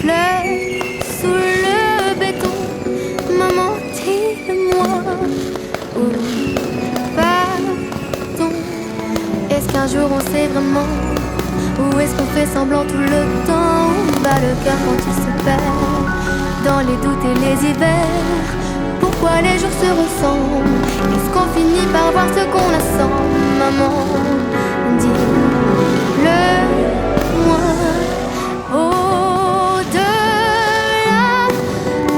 fleurs sous le béton. Maman, dis-le-moi, où va-t-on? Est-ce qu'un jour on sait vraiment? Ou est-ce qu'on fait semblant tout le temps? Où bat le cœur quand il se perd dans les doutes et les hivers? Pourquoi les jours se ressemblent? Est-ce qu'on finit par voir ce qu'on a sans? Maman, dis-le-moi. Au-delà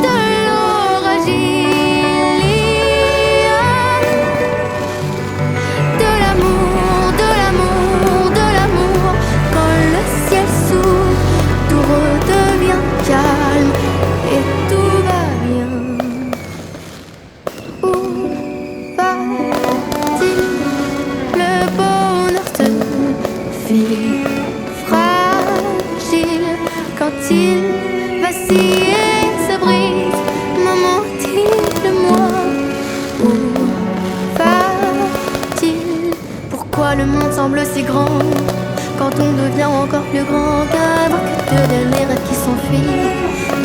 de l'orage, il y a de l'amour, de l'amour, de l'amour. Quand le ciel s'ouvre, tout redevient calme et tout va bien. Où va-t-il? Le bonheur se file fragile quand il vacille et se brise. Maman, dis-le-moi, où va-t-il? Pourquoi le monde semble si grand quand on devient encore plus grand? Qu'avant que de les rêves qui s'enfuient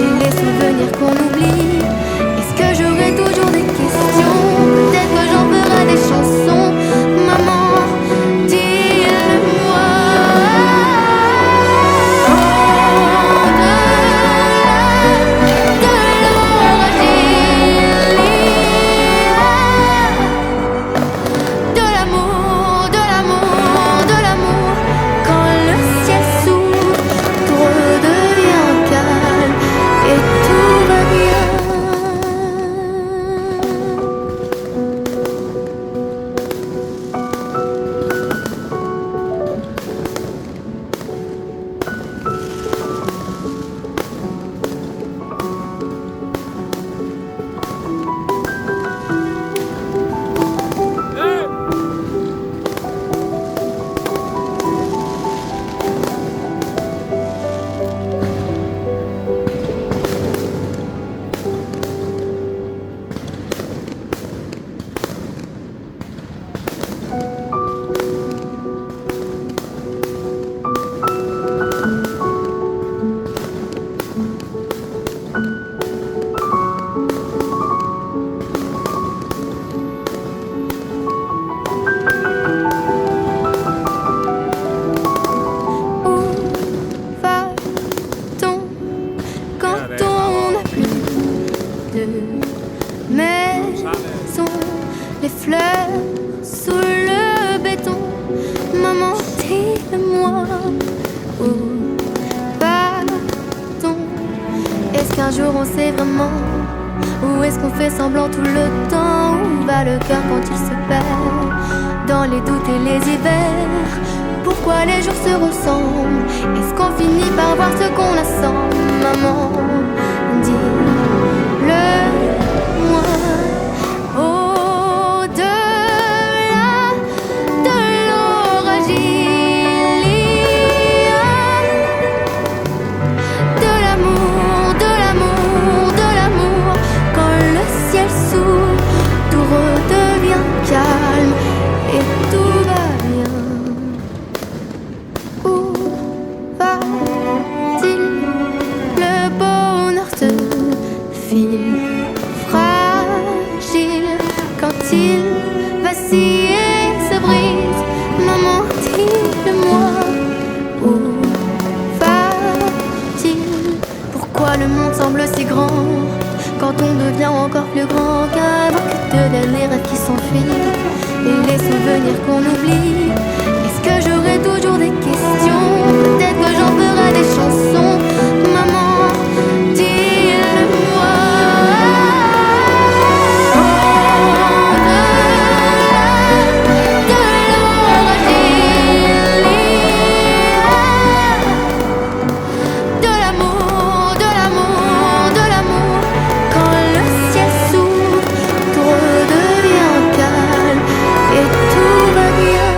et les souvenirs qu'on oublie. Est-ce que j'aurai toujours des questions? Peut-être que j'en ferai des chansons. Maman, dis-le-moi. Au-delà de l'orage, il y a de l'amour, de l'amour, de l'amour. Quand le ciel s'ouvre, tout redevient calme et tout va bien. Où va-t-on quand on n'a plus de maison? Les fleurs sous le béton. Maman, dis-le-moi, où va-t-on? Est-ce qu'un jour on sait vraiment? Ou est-ce qu'on fait semblant tout le temps? Où va le cœur quand il se perd dans les doutes et les hivers? Pourquoi les jours se ressemblent? Est-ce qu'on finit par voir ce qu'on a sans? Maman, dis-le-moi. Au-delà de l'orage, il y a de l'amour, de l'amour, de l'amour. Quand le ciel s'ouvre, tout redevient calme et tout va bien. Où va-t-il? Le bonheur se file fragile quand il vacille et se brise. Maman, dis-le-moi, où va-t-il? Pourquoi le monde semble si grand quand on devient encore plus grand? Qu'avant que de les rêves qui s'enfuient et les souvenirs qu'on oublie. Est-ce que j'aurai toujours des questions? Peut-être que j'en ferai des chansons. Maman, dis-le-moi. Au-delà de l'orage, il y a de l'amour, de l'amour, de l'amour. Quand le ciel s'ouvre, tout redevient calme et tout va bien.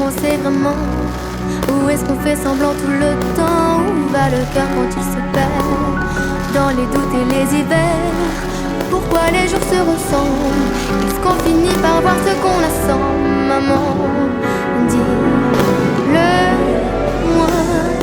on sait vraiment? Ou est-ce qu'on fait semblant tout le temps? Où va le cœur quand il se perd dans les doutes et les hivers? Pourquoi les jours se ressemblent? Est-ce qu'on finit par voir ce qu'on a sans? Maman, dis-le moi.